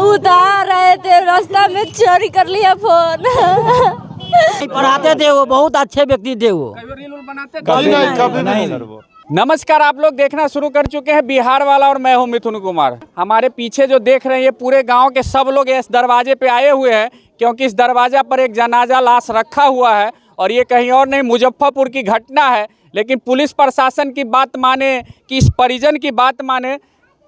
उतार रहे थे, रास्ता में चोरी कर लिया फोन। पढ़ाते थे, वो बहुत अच्छे व्यक्ति थे। वो कभी नहीं। नमस्कार, आप लोग देखना शुरू कर चुके हैं बिहार वाला और मैं हूं मिथुन कुमार। हमारे पीछे जो देख रहे हैं ये पूरे गांव के सब लोग इस दरवाजे पे आए हुए हैं, क्योंकि इस दरवाजा पर एक जनाजा लाश रखा हुआ है और ये कहीं और नहीं मुजफ्फरपुर की घटना है। लेकिन पुलिस प्रशासन की बात माने कि इस परिजन की बात माने,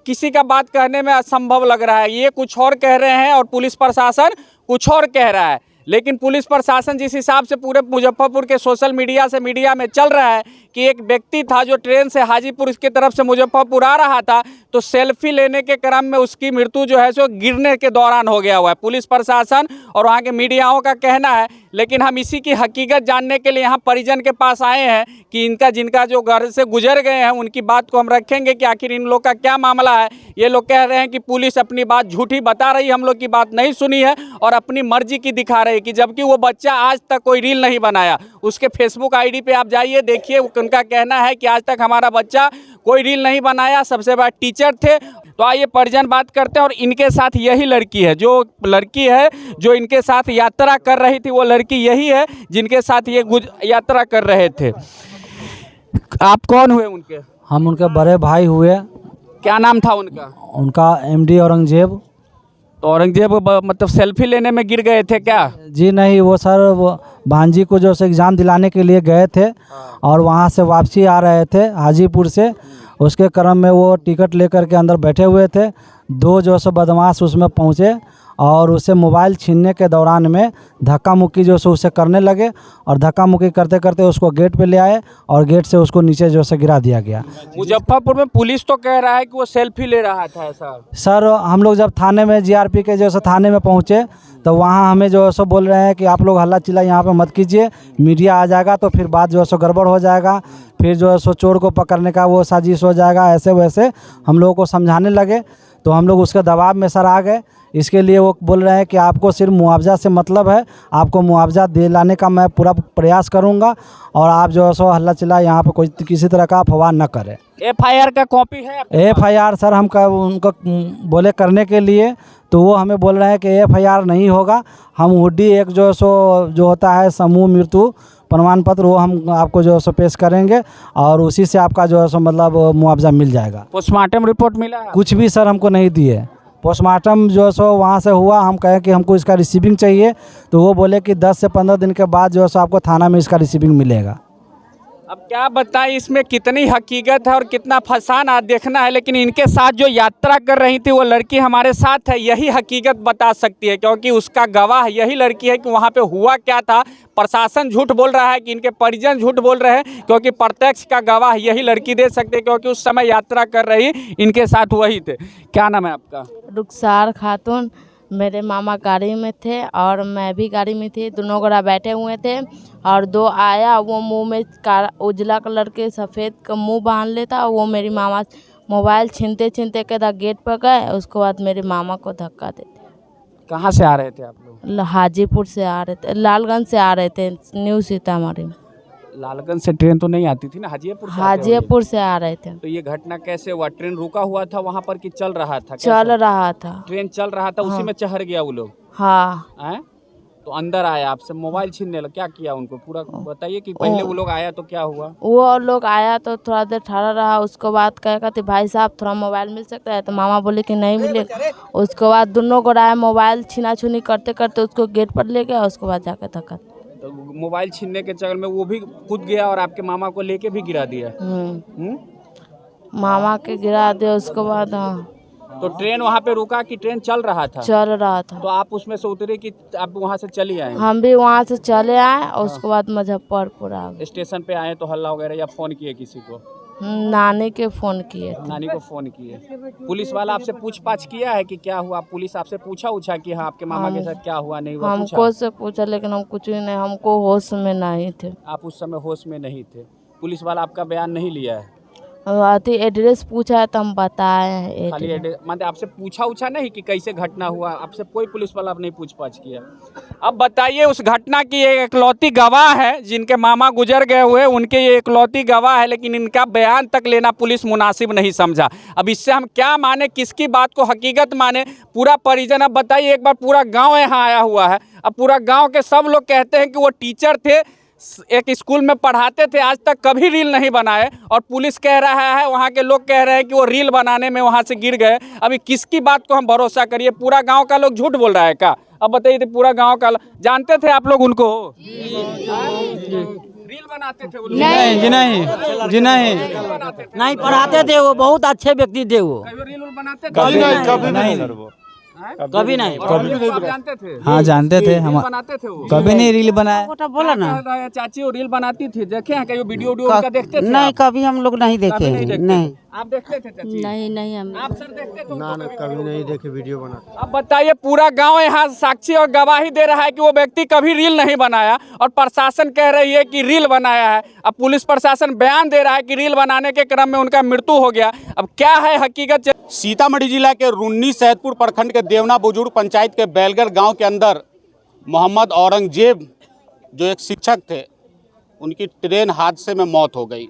किसी का बात कहने में असंभव लग रहा है। ये कुछ और कह रहे हैं और पुलिस प्रशासन कुछ और कह रहा है। लेकिन पुलिस प्रशासन जिस हिसाब से पूरे मुजफ्फरपुर के सोशल मीडिया में चल रहा है कि एक व्यक्ति था जो ट्रेन से हाजीपुर की तरफ से मुजफ्फरपुर आ रहा था, तो सेल्फी लेने के क्रम में उसकी मृत्यु जो है सो गिरने के दौरान हो गया हुआ है। पुलिस प्रशासन और वहाँ के मीडियाओं का कहना है। लेकिन हम इसी की हकीकत जानने के लिए यहाँ परिजन के पास आए हैं कि जिनका जो घर से गुजर गए हैं उनकी बात को हम रखेंगे कि आखिर इन लोग का क्या मामला है। ये लोग कह रहे हैं कि पुलिस अपनी बात झूठी बता रही है, हम लोग की बात नहीं सुनी है और अपनी मर्जी की दिखा रही है, कि जबकि वो बच्चा आज तक कोई रील नहीं बनाया। उसके फेसबुक आईडी पे आप जाइए, देखिए उनका कहना है कि आज तक हमारा बच्चा कोई रील नहीं बनाया, सबसे बड़ा टीचर थे। तो आइए परिजन बात करते हैं। और इनके साथ यही लड़की है, जो इनके साथ यात्रा कर रही थी, वो लड़की यही है जिनके साथ ये यात्रा कर रहे थे। आप कौन हुए उनके? हम उनके बड़े भाई हुए। क्या नाम था उनका? उनका एमडी औरंगजेब। तो औरंगजेब मतलब सेल्फी लेने में गिर गए थे क्या? जी नहीं, वो सर वो भांजी को जो एग्ज़ाम दिलाने के लिए गए थे और वहाँ से वापसी आ रहे थे हाजीपुर से। उसके क्रम में वो टिकट लेकर के अंदर बैठे हुए थे। दो जो सो बदमाश उसमें पहुँचे और उसे मोबाइल छीनने के दौरान में धक्का मुक्की जो सो उसे करने लगे और धक्का मुक्की करते करते उसको गेट पे ले आए और गेट से उसको नीचे जो से गिरा दिया गया। मुजफ्फरपुर में पुलिस तो कह रहा है कि वो सेल्फी ले रहा था ऐसा। सर हम लोग जब थाने में जीआरपी के जैसे थाने में पहुँचे तो वहाँ हमें जो है सो बोल रहे हैं कि आप लोग हल्ला चिल्ला यहाँ पे मत कीजिए, मीडिया आ जाएगा तो फिर बात जो है सो गड़बड़ हो जाएगा, फिर जो है सो चोर को पकड़ने का वो साजिश हो जाएगा, ऐसे वैसे हम लोगों को समझाने लगे। तो हम लोग उसके दबाव में सर आ गए। इसके लिए वो बोल रहे हैं कि आपको सिर्फ मुआवजा से मतलब है, आपको मुआवजा दिलाने का मैं पूरा प्रयास करूंगा और आप जो है सो हल्ला चिल्ला यहाँ पे कोई किसी तरह का अफवाह न करें। एफआईआर का कॉपी है? एफआईआर सर हम उनको बोले करने के लिए, तो वो हमें बोल रहे हैं कि एफआईआर नहीं होगा, हम हुड्डी एक जो होता है समूह मृत्यु प्रमाण पत्र, वो हम आपको जो है पेश करेंगे और उसी से आपका जो है सो मतलब मुआवजा मिल जाएगा। पोस्टमार्टम रिपोर्ट मिला है? कुछ भी सर हमको नहीं दिए। पोस्टमार्टम जो है सो वहाँ से हुआ, हम कहें कि हमको इसका रिसीविंग चाहिए, तो वो बोले कि 10 से 15 दिन के बाद जो है सो आपको थाना में इसका रिसीविंग मिलेगा। अब क्या बताएं इसमें कितनी हकीकत है और कितना फसाना देखना है। लेकिन इनके साथ जो यात्रा कर रही थी वो लड़की हमारे साथ है, यही हकीकत बता सकती है, क्योंकि उसका गवाह यही लड़की है कि वहाँ पे हुआ क्या था। प्रशासन झूठ बोल रहा है कि इनके परिजन झूठ बोल रहे हैं, क्योंकि प्रत्यक्ष का गवाह यही लड़की दे सकते हैं, क्योंकि उस समय यात्रा कर रही इनके साथ वही थे। क्या नाम है आपका? रुखसार खातून। मेरे मामा गाड़ी में थे और मैं भी गाड़ी में थी, दोनों गोरा बैठे हुए थे और दो आया, वो मुंह में उजला कलर के सफ़ेद का मुंह बांध लेता। वो मेरी मामा मोबाइल छीनते छीनते के गेट पर गए, उसके बाद मेरे मामा को धक्का देते। कहाँ से आ रहे थे आप लोग? हाजीपुर से आ रहे थे, लालगंज से आ रहे थे, न्यू सीतामढ़ी में। लालगंज से ट्रेन तो नहीं आती थी ना, हाजीपुर से आ रहे थे। तो ये घटना कैसे हुआ? ट्रेन रुका हुआ था वहाँ पर कि चल रहा था? चल रहा था, ट्रेन चल रहा था। उसी में चढ़ गया वो लोग? हाँ। तो अंदर आया, आपसे मोबाइल छीनने लगा, क्या किया उनको पूरा बताइए कि पहले वो लोग आया तो क्या हुआ? वो लोग आया तो थोड़ा देर ठहरा रहा, उसके बाद कहा कि भाई साहब थोड़ा मोबाइल मिल सकता है, तो मामा बोले कि नहीं मिलेगा। उसके बाद दोनों को आया, मोबाइल छीना छुनी करते करते उसको गेट पर ले गया, उसके बाद जाकर धक्का। तो मोबाइल छीनने के चक्कर में वो भी कूद गया और आपके मामा को लेके भी गिरा दिया? मामा के गिरा दिया। उसके बाद हाँ। तो ट्रेन वहाँ पे रुका कि ट्रेन चल रहा था? चल रहा था। तो आप उसमें से उतरे कि आप वहाँ से चली आए? हम भी वहाँ से चले आए और उसके बाद मुजफ्फरपुर आ गए। स्टेशन पे आए तो हल्ला वगैरह या फोन किए किसी को? नानी के फ़ोन किए थे। नानी को फ़ोन किए। पुलिस वाला आपसे पूछताछ किया है कि क्या हुआ? पुलिस आपसे पूछा कि हाँ आपके मामा के साथ क्या हुआ नहीं हुआ? हमको से पूछा लेकिन हम कुछ भी नहीं, हमको होश में नहीं थे। आप उस समय होश में नहीं थे? पुलिस वाला आपका बयान नहीं लिया है? अति एड्रेस पूछा है तो हम बताए हैं खाली एड्रेस। मतलब आपसे पूछा नहीं कि कैसे घटना हुआ, आपसे कोई पुलिस वाला नहीं पूछताछ किया। अब बताइए, उस घटना की एक इकलौती गवाह है, जिनके मामा गुजर गए हुए, उनके ये इकलौती गवाह है, लेकिन इनका बयान तक लेना पुलिस मुनासिब नहीं समझा। अब इससे हम क्या माने, किसकी बात को हकीकत माने? पूरा परिजन, अब बताइए, एक बार पूरा गाँव यहाँ आया हुआ है, अब पूरा गाँव के सब लोग कहते हैं कि वो टीचर थे, एक स्कूल में पढ़ाते थे, आज तक कभी रील नहीं बनाए, और पुलिस कह रहा है, वहाँ के लोग कह रहे हैं कि वो रील बनाने में वहाँ से गिर गए। अभी किसकी बात को हम भरोसा करिए? पूरा गांव का लोग झूठ बोल रहा है क्या? अब बताइए, तो पूरा गांव का जानते थे आप लोग उनको? रील बनाते थे वो लोग? नहीं जी, नहीं जी, नहीं नहीं पढ़ाते थे, वो बहुत अच्छे व्यक्ति थे वो। रील बनाते थे? कभी नहीं, कभी नहीं। कभी नहीं। आप जानते थे? हाँ जानते थे हम, रील बनाते थे वो? कभी नहीं रील बनाया। बोला ना, चाची वो रील बनाती थी, देखे हैं कहीं वीडियो उनका देखते थे? नहीं कभी हम लोग नहीं देखे कभी नहीं हैं, देखते नहीं। थे? आप देखते थे चाची? नहीं हम आप सर देखते थे? ना कभी नहीं देखे वीडियो बनाते। अब बताइए, पूरा गांव यहाँ साक्षी और गवाही दे रहा है कि वो व्यक्ति कभी रील नहीं बनाया, और प्रशासन कह रही है कि रील बनाया है। अब पुलिस प्रशासन बयान दे रहा है कि रील बनाने के क्रम में उनका मृत्यु हो गया। अब क्या है हकीकत? सीतामढ़ी जिला के रुन्नी सैदपुर प्रखंड के देवना बुजुर्ग पंचायत के बैलगढ़ गांव के अंदर मोहम्मद औरंगजेब, जो एक शिक्षक थे, उनकी ट्रेन हादसे में मौत हो गई।